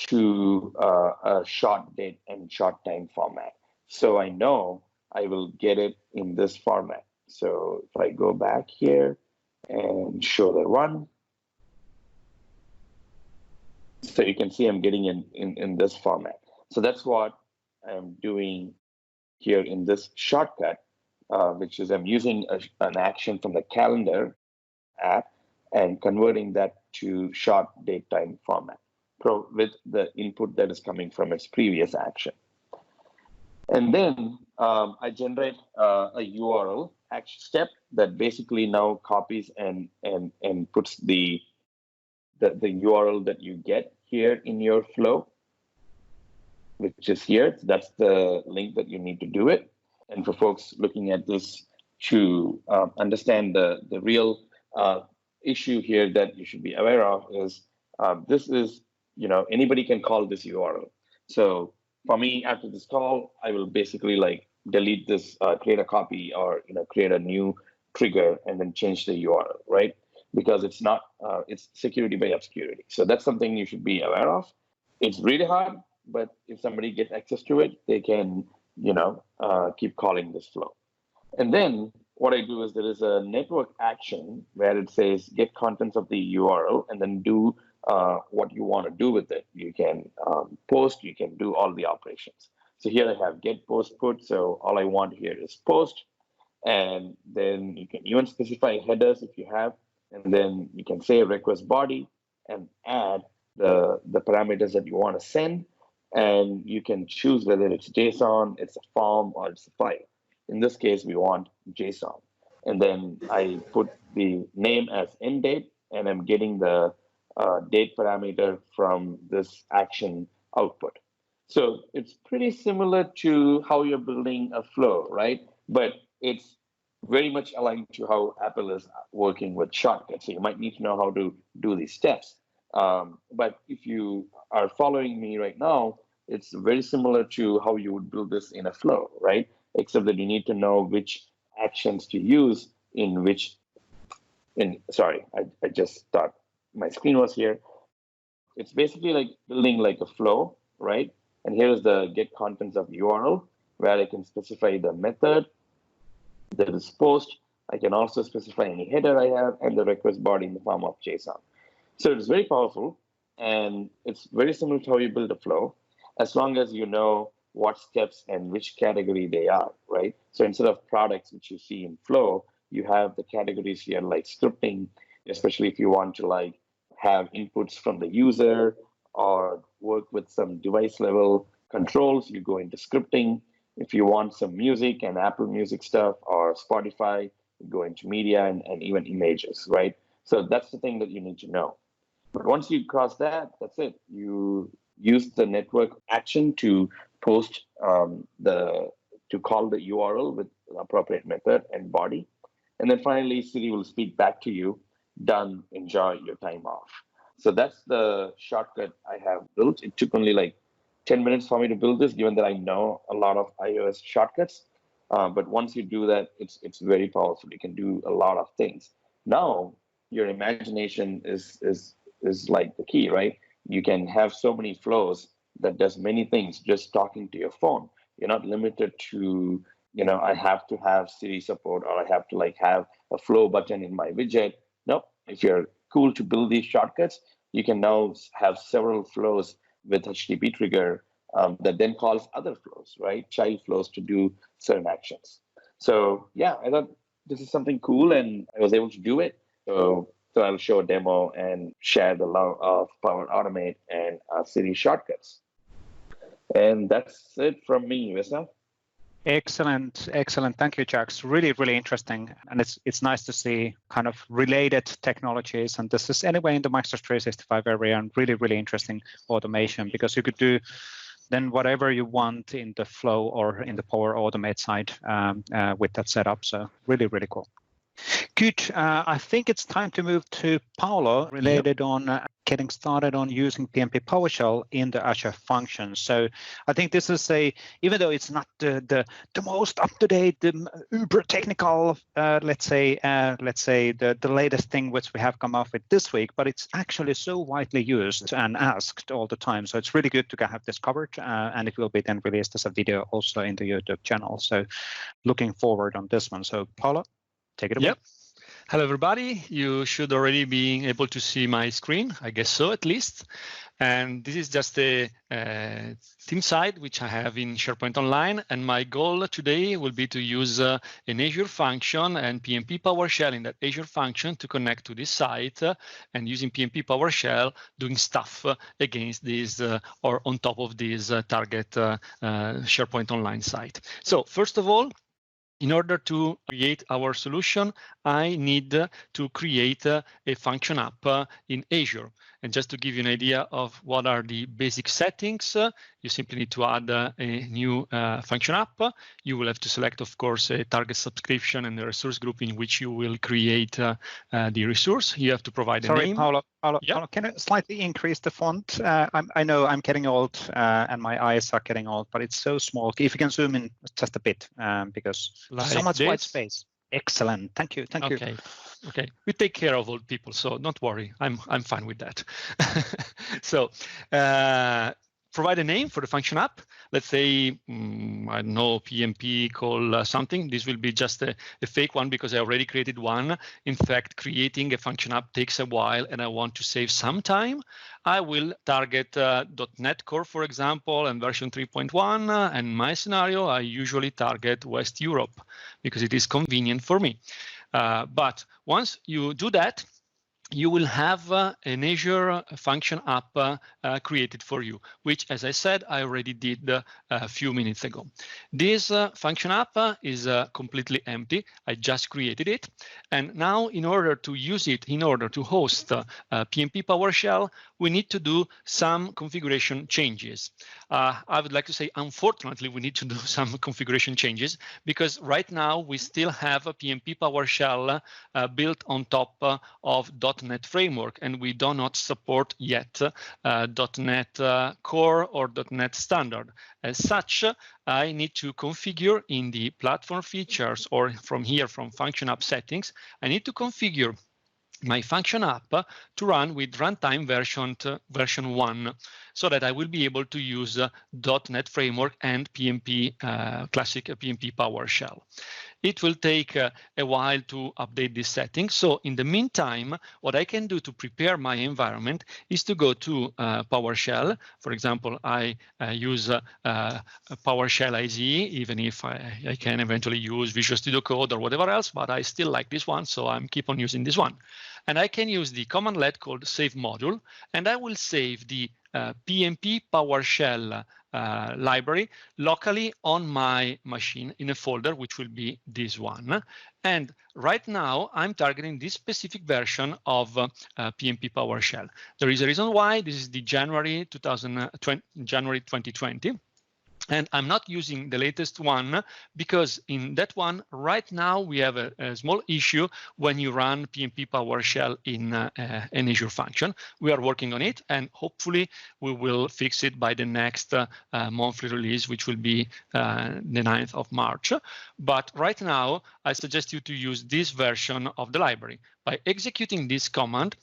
to a short date and short time format. So I know I will get it in this format. So if I go back here and show the run, so you can see I'm getting in this format. So that's what I'm doing here in this shortcut, which is I'm using an action from the calendar app and converting that to short date time format with the input that is coming from its previous action. And then I generate a URL action step that basically now copies and puts the URL that you get here in your flow, which is here. That's the link that you need to do it. And for folks looking at this to understand the real issue here that you should be aware of is this is, anybody can call this URL. So for me, after this call, I will basically like delete this, create a copy or, create a new trigger and then change the URL, right? Because it's not, it's security by obscurity. So that's something you should be aware of. It's really hard, but if somebody gets access to it, they can, keep calling this flow. And then what I do is there is a network action where it says get contents of the URL and then do what you want to do with it. You can post, you can do all the operations. So here I have get, post, put. So all I want here is post. And then you can even specify headers if you have. And then you can say request body and add the parameters that you want to send. And you can choose whether it's JSON, it's a form, or it's a file. In this case, we want JSON. And then I put the name as end date, and I'm getting the date parameter from this action output. So it's pretty similar to how you're building a flow, right? But it's very much aligned to how Apple is working with shortcuts. So you might need to know how to do these steps. But if you are following me right now, it's very similar to how you would build this in a flow, right? Except that you need to know which actions to use in which, sorry, I just thought my screen was here. It's basically like building like a flow, right? And here's the get contents of URL, where I can specify the method that is post. I can also specify any header I have and the request body in the form of JSON. So it's very powerful, and it's very similar to how you build a flow, as long as you know what steps and which category they are, right? So instead of products, which you see in flow, you have the categories here like scripting, especially if you want to like have inputs from the user or work with some device level controls, you go into scripting. If you want some music and Apple Music stuff or Spotify, you go into media and even images, right? So that's the thing that you need to know. But once you cross that, that's it. You use the network action to post to call the URL with the appropriate method and body. And then finally, Siri will speak back to you, done, enjoy your time off. So that's the shortcut I have built. It took only like 10 minutes for me to build this, given that I know a lot of iOS shortcuts. But once you do that, it's very powerful. You can do a lot of things. Now, your imagination is like the key, right? You can have so many flows that does many things just talking to your phone. You're not limited to, I have to have Siri support or I have to like have a flow button in my widget. Nope. If you're cool to build these shortcuts, you can now have several flows with HTTP trigger that then calls other flows, right? Child flows to do certain actions. So yeah, I thought this is something cool and I was able to do it. So I'll show a demo and share the love of Power Automate and Siri shortcuts. And that's it from me, Vesa. Excellent, excellent. Thank you, Chaks. Really, really interesting. And it's nice to see kind of related technologies. And this is anyway in the Microsoft 365 area, and really, really interesting automation, because you could do then whatever you want in the Flow or in the Power Automate side with that setup. So really, really cool. Good. I think it's time to move to Paolo related on getting started on using PnP PowerShell in the Azure Functions. So I think this is even though it's not the most up-to-date, the uber technical, let's say the latest thing which we have come up with this week, but it's actually so widely used and asked all the time. So it's really good to have this covered, and it will be then released as a video also in the YouTube channel. So looking forward on this one. So Paolo, take it away. Yep. Hello, everybody. You should already be able to see my screen. I guess so, at least. And this is just a theme site which I have in SharePoint Online. And my goal today will be to use an Azure function and PnP PowerShell in that Azure function to connect to this site and using PnP PowerShell doing stuff against this or on top of this target SharePoint Online site. So first of all, in order to create our solution, I need to create a function app in Azure. And just to give you an idea of what are the basic settings, you simply need to add a new function app. You will have to select, of course, a target subscription and the resource group in which you will create the resource. You have to provide a name. Paolo, can you slightly increase the font? I know I'm getting old and my eyes are getting old, but it's so small. If you can zoom in just a bit, because like so much white space. Excellent. Thank you. Thank you. Okay. We take care of old people, so don't worry. I'm fine with that. So provide a name for the function app. Let's say, I don't know, PnP call something. This will be just a fake one because I already created one. In fact, creating a function app takes a while and I want to save some time. I will target .NET Core, for example, and version 3.1. And my scenario, I usually target West Europe because it is convenient for me. But once you do that, you will have an Azure function app created for you, which, as I said, I already did a few minutes ago. This function app is completely empty. I just created it. And now, in order to use it, in order to host PnP PowerShell, we need to do some configuration changes. I would like to say, unfortunately, we need to do some configuration changes because right now we still have a PnP PowerShell built on top of .NET Framework, and we do not support yet .NET Core or .NET Standard. As such, I need to configure in the platform features or from here, from function app settings, I need to configure my function app to run with runtime version 1 so that I will be able to use .NET Framework and PnP, classic PnP PowerShell. It will take a while to update this setting. So in the meantime, what I can do to prepare my environment is to go to PowerShell. For example, I use PowerShell ISE, even if I can eventually use Visual Studio Code or whatever else, but I still like this one, so I'm keep on using this one. And I can use the command let called save module, and I will save the PnP PowerShell library locally on my machine in a folder, which will be this one. And right now, I'm targeting this specific version of PnP PowerShell. There is a reason why. This is the January 2020. And I'm not using the latest one because in that one, right now, we have a small issue when you run PnP PowerShell in an Azure function. We are working on it, and hopefully we will fix it by the next monthly release, which will be the 9th of March. But right now, I suggest you to use this version of the library. By executing this command,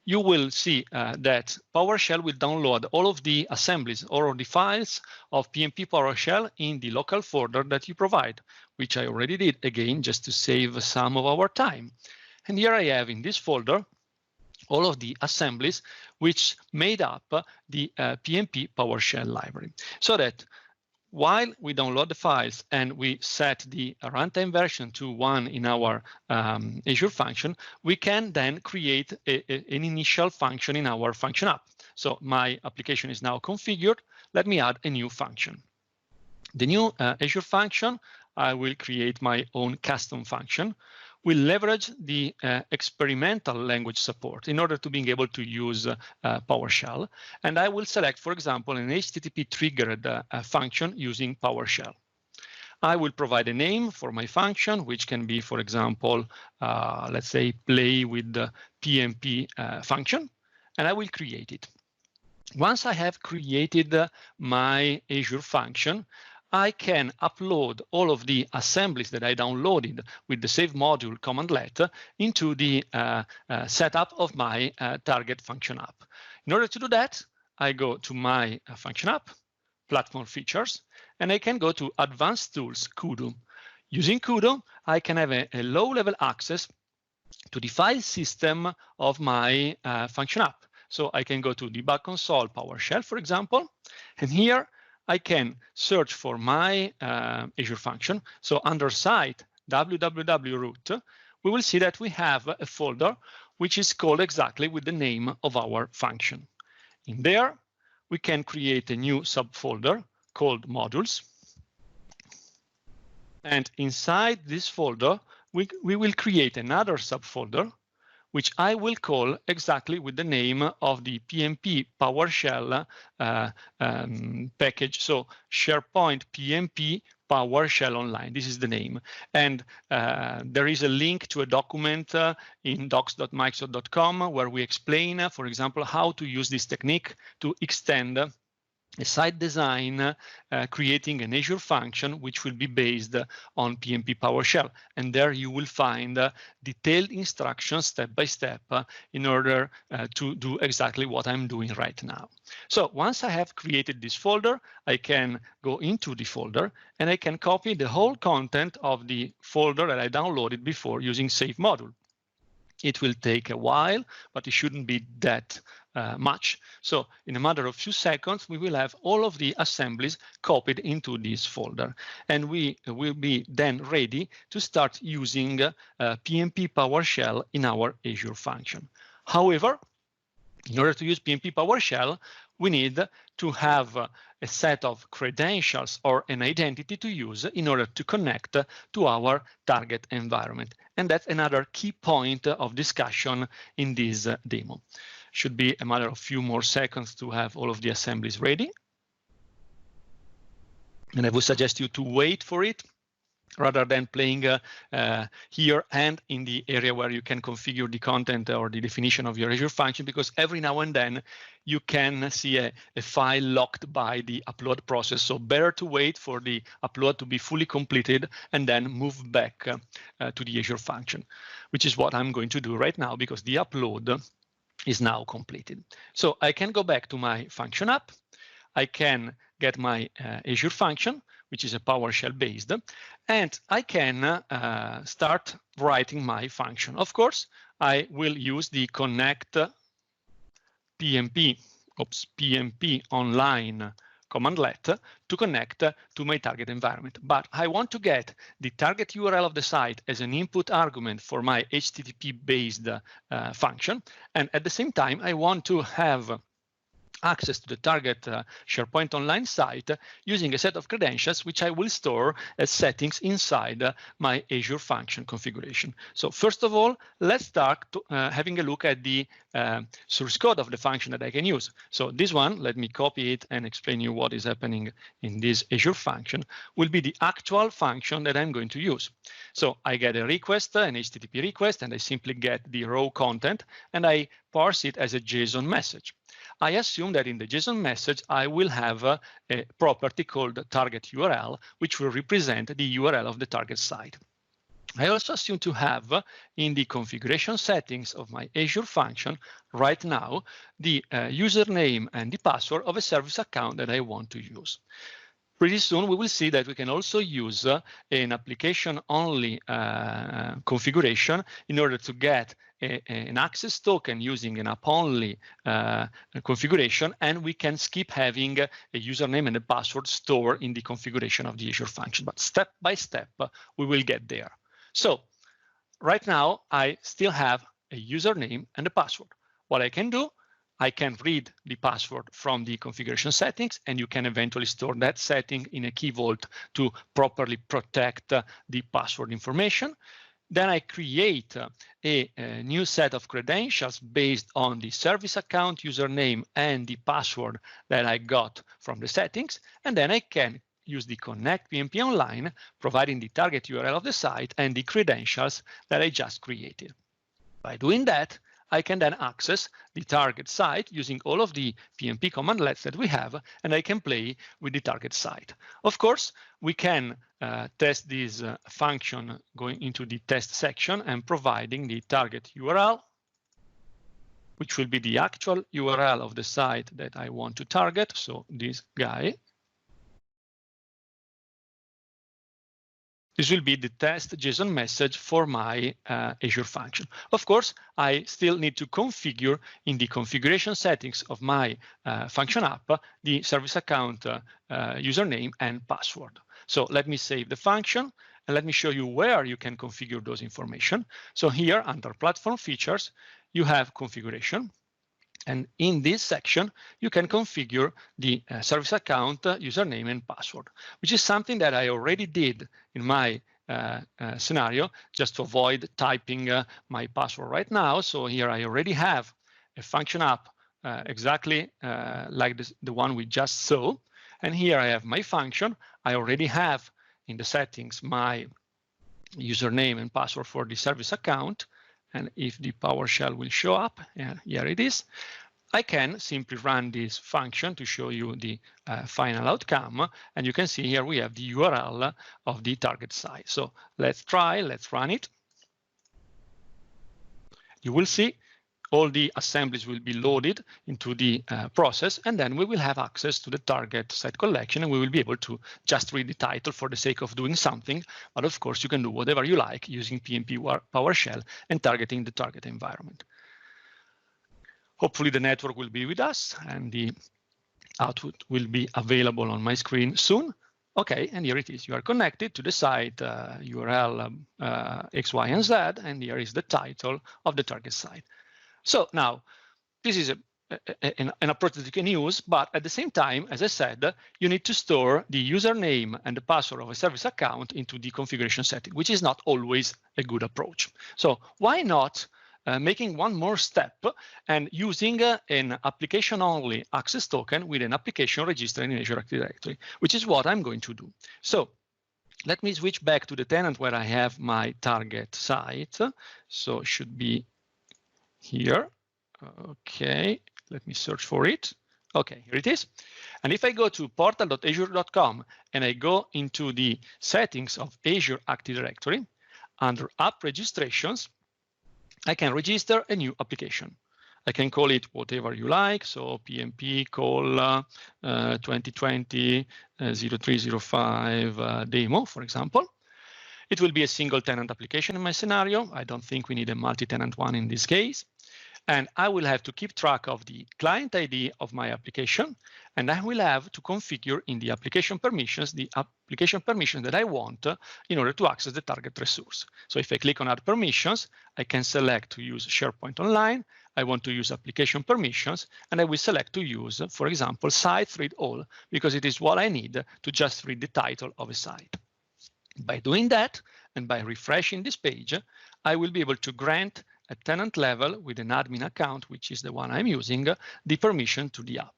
you will see that PowerShell will download all of the assemblies, all of the files of PnP PowerShell in the local folder that you provide, which I already did, again, just to save some of our time. And here I have in this folder all of the assemblies which made up the PnP PowerShell library. So that while we download the files and we set the runtime version to 1 in our Azure function, we can then create an initial function in our function app. So my application is now configured. let me add a new function. The new Azure function, I will create my own custom function. We'll leverage the experimental language support in order to being able to use PowerShell. And I will select, for example, an HTTP triggered function using PowerShell. I will provide a name for my function, which can be, for example, let's say play with the PnP function, and I will create it. Once I have created my Azure function, I can upload all of the assemblies that I downloaded with the save module commandlet into the setup of my target function app. In order to do that, I go to my function app, platform features, and I can go to advanced tools, Kudu. Using Kudu, I can have a low-level access to the file system of my function app. So I can go to debug console PowerShell, for example, and here I can search for my Azure function. So under site www root, we will see that we have a folder which is called exactly with the name of our function. In there, we can create a new subfolder called modules. And inside this folder, we will create another subfolder which I will call exactly with the name of the PnP PowerShell package. So SharePoint PnP PowerShell Online. This is the name. And there is a link to a document in docs.microsoft.com where we explain, for example, how to use this technique to extend a site design, creating an Azure function which will be based on PnP PowerShell. And there you will find detailed instructions step by step in order to do exactly what I'm doing right now. So once I have created this folder, I can go into the folder and I can copy the whole content of the folder that I downloaded before using save module. It will take a while, but it shouldn't be that much. So in a matter of few seconds, we will have all of the assemblies copied into this folder, and we will be then ready to start using PnP PowerShell in our Azure function. However, in order to use PnP PowerShell, we need to have a set of credentials or an identity to use in order to connect to our target environment. And that's another key point of discussion in this demo. Should be a matter of few more seconds to have all of the assemblies ready. And I would suggest you to wait for it rather than playing here and in the area where you can configure the content or the definition of your Azure function, because every now and then you can see a file locked by the upload process. So better to wait for the upload to be fully completed and then move back to the Azure function, which is what I'm going to do right now because the upload is now completed. So I can go back to my function app. I can get my Azure function, which is a PowerShell based, and I can start writing my function. Of course, I will use the connect PnP online commandlet to connect to my target environment. But I want to get the target URL of the site as an input argument for my HTTP based function. And at the same time, I want to have access to the target SharePoint Online site using a set of credentials, which I will store as settings inside my Azure function configuration. So first of all, let's start having a look at the source code of the function that I can use. So this one, let me copy it and explain you what is happening in this Azure function, will be the actual function that I'm going to use. So I get a request, an HTTP request, and I simply get the raw content, and I parse it as a JSON message. I assume that in the JSON message, I will have a property called target URL, which will represent the URL of the target site. I also assume to have in the configuration settings of my Azure function right now, the username and the password of a service account that I want to use. Pretty soon, we will see that we can also use an application-only configuration in order to get an access token using an app-only configuration, and we can skip having a username and a password stored in the configuration of the Azure function. But step by step, we will get there. So right now, I still have a username and a password. What I can do I can read the password from the configuration settings, and you can eventually store that setting in a key vault to properly protect the password information. Then I create a new set of credentials based on the service account, username, and the password that I got from the settings. And then I can use the connect PnP online, providing the target URL of the site and the credentials that I just created. By doing that, I can then access the target site using all of the PnP commandlets that we have, and I can play with the target site. Of course, we can test this function going into the test section and providing the target URL, which will be the actual URL of the site that I want to target. So this guy. This will be the test JSON message for my Azure function. Of course, I still need to configure in the configuration settings of my function app the service account username and password. So let me save the function and let me show you where you can configure those information. So here under platform features, you have configuration. And in this section, you can configure the service account, username, and password, which is something that I already did in my scenario, just to avoid typing my password right now. So here I already have a function app exactly like the one we just saw. And here I have my function. I already have in the settings my username and password for the service account. And if the PowerShell will show up, here it is, I can simply run this function to show you the final outcome. And you can see here we have the URL of the target site. So let's run it. You will see all the assemblies will be loaded into the process, and then we will have access to the target site collection, and we will be able to just read the title for the sake of doing something. But of course, you can do whatever you like using PnP PowerShell and targeting the target environment. Hopefully the network will be with us and the output will be available on my screen soon. Okay, and here it is. You are connected to the site URL X, Y, and Z, and here is the title of the target site. So now, this is an approach that you can use, but at the same time, as I said, you need to store the username and the password of a service account into the configuration setting, which is not always a good approach. So why not making one more step and using an application-only access token with an application registered in Azure Active Directory, which is what I'm going to do. So let me switch back to the tenant where I have my target site. So it should be here. Okay, let me search for it. Okay, here it is. And if I go to portal.azure.com and I go into the settings of Azure Active Directory, under app registrations, I can register a new application. I can call it whatever you like. So PnP call 2020-0305 demo, for example. It will be a single tenant application in my scenario. I don't think we need a multi-tenant one in this case. And I will have to keep track of the client ID of my application. And I will have to configure in the application permissions, the application permission that I want in order to access the target resource. So if I click on Add Permissions, I can select to use SharePoint Online. I want to use application permissions, and I will select to use, for example, Site Read All, because it is what I need to just read the title of a site. By doing that, and by refreshing this page, I will be able to grant at tenant level with an admin account, which is the one I'm using, the permission to the app.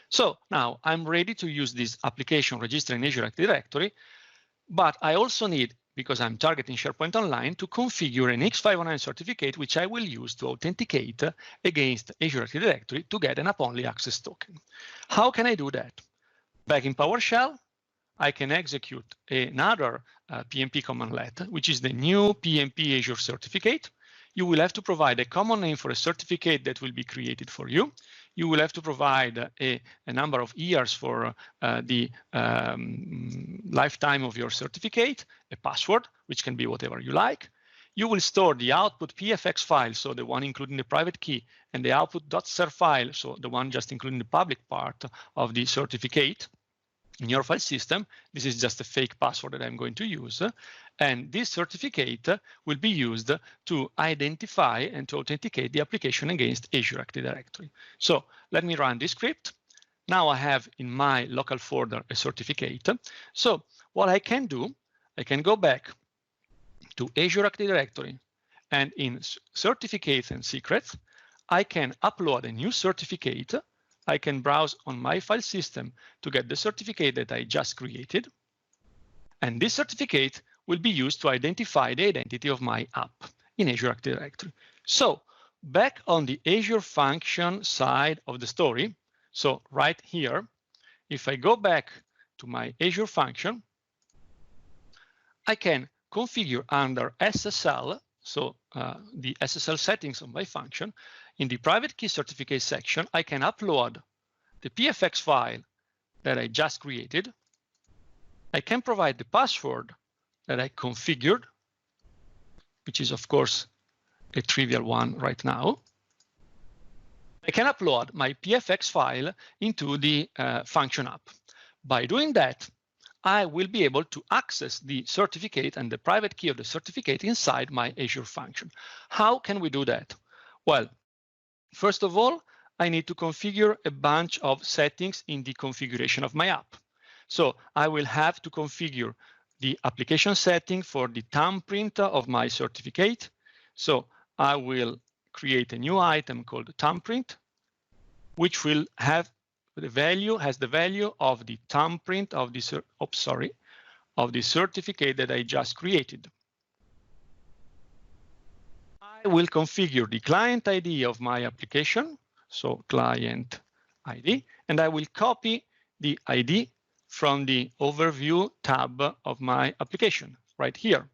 So now I'm ready to use this application registered in Azure Active Directory, but I also need, because I'm targeting SharePoint Online, to configure an X509 certificate, which I will use to authenticate against Azure Active Directory to get an app-only access token. How can I do that? Back in PowerShell, I can execute another PnP commandlet, which is the new PnP Azure certificate. You will have to provide a common name for a certificate that will be created for you. You will have to provide a number of years for the lifetime of your certificate, a password, which can be whatever you like. You will store the output PFX file, so the one including the private key, and the output.ser file, so the one just including the public part of the certificate in your file system. This is just a fake password that I'm going to use. And this certificate will be used to identify and to authenticate the application against Azure Active Directory. So let me run this script. Now I have in my local folder a certificate. So what I can do, I can go back to Azure Active Directory, and in certificates and secrets, I can upload a new certificate. I can browse on my file system to get the certificate that I just created. And this certificate will be used to identify the identity of my app in Azure Active Directory. So back on the Azure Function side of the story, so right here, if I go back to my Azure Function, I can configure under SSL, so the SSL settings of my function. In the private key certificate section, I can upload the PFX file that I just created. I can provide the password that I configured, which is of course a trivial one right now. I can upload my PFX file into the function app. By doing that, I will be able to access the certificate and the private key of the certificate inside my Azure function. How can we do that? Well, first of all, I need to configure a bunch of settings in the configuration of my app. So I will have to configure the application setting for the thumbprint of my certificate. So I will create a new item called thumbprint, which will have the value of the thumbprint of the of the certificate that I just created. I will configure the client ID of my application, so client ID, and I will copy the ID from the overview tab of my application right here.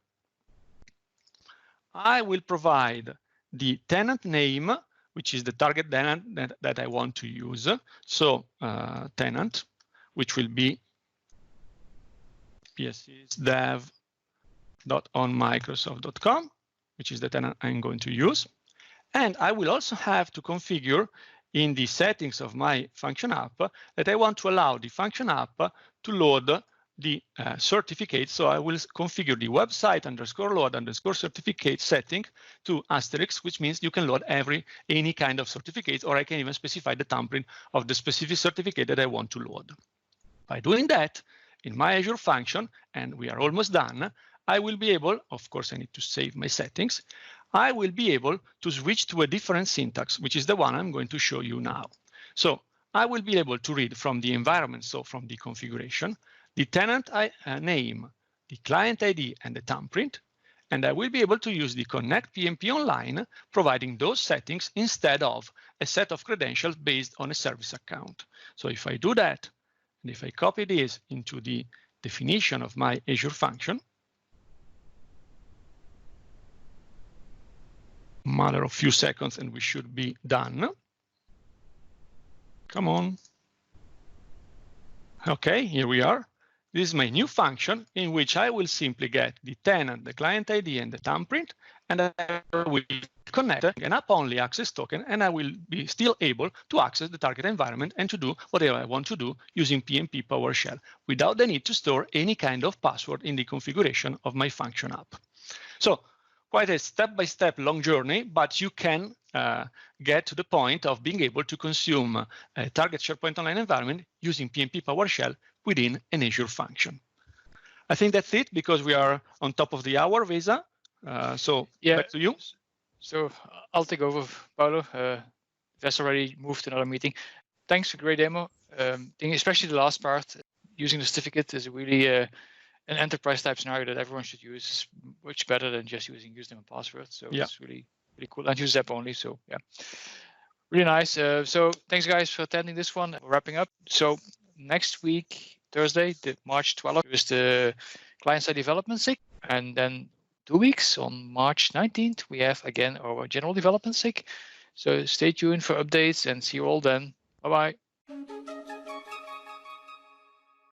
I will provide the tenant name, which is the target tenant that I want to use. So tenant, which will be PiaSys dev.onmicrosoft.com, which is the tenant I'm going to use. And I will also have to configure in the settings of my function app that I want to allow the function app to load the certificate. So I will configure the website _load certificate setting to asterisk, which means you can load any kind of certificate, or I can even specify the thumbprint of the specific certificate that I want to load. By doing that in my Azure function, and we are almost done, I will be able, of course, I need to save my settings. I will be able to switch to a different syntax, which is the one I'm going to show you now. So I will be able to read from the environment, so from the configuration, the tenant name, the client ID, and the thumbprint, and I will be able to use the Connect PnP Online, providing those settings instead of a set of credentials based on a service account. So if I do that, and if I copy this into the definition of my Azure function, matter of few seconds and we should be done. Come on. Okay, here we are. This is my new function in which I will simply get the tenant, the client ID, and the thumbprint, and I will connect an app-only access token, and I will be still able to access the target environment and to do whatever I want to do using PnP PowerShell without the need to store any kind of password in the configuration of my function app. So quite a step-by-step long journey, but you can get to the point of being able to consume a target SharePoint Online environment using PnP PowerShell within an Azure function. I think that's it because we are on top of the hour, Vesa. So yeah, back to you. So I'll take over, Paolo. Vesa already moved to another meeting. Thanks for a great demo. Especially the last part, using the certificate is really an enterprise type scenario that everyone should use. It's much better than just using username and password. So yeah, it's really cool. And use app only. So yeah, really nice. So thanks guys for attending this one. We're wrapping up. So next week, Thursday, March 12th, is the client-side development SIG. And then 2 weeks on March 19th, we have again our general development SIG. So stay tuned for updates and see you all then. Bye-bye.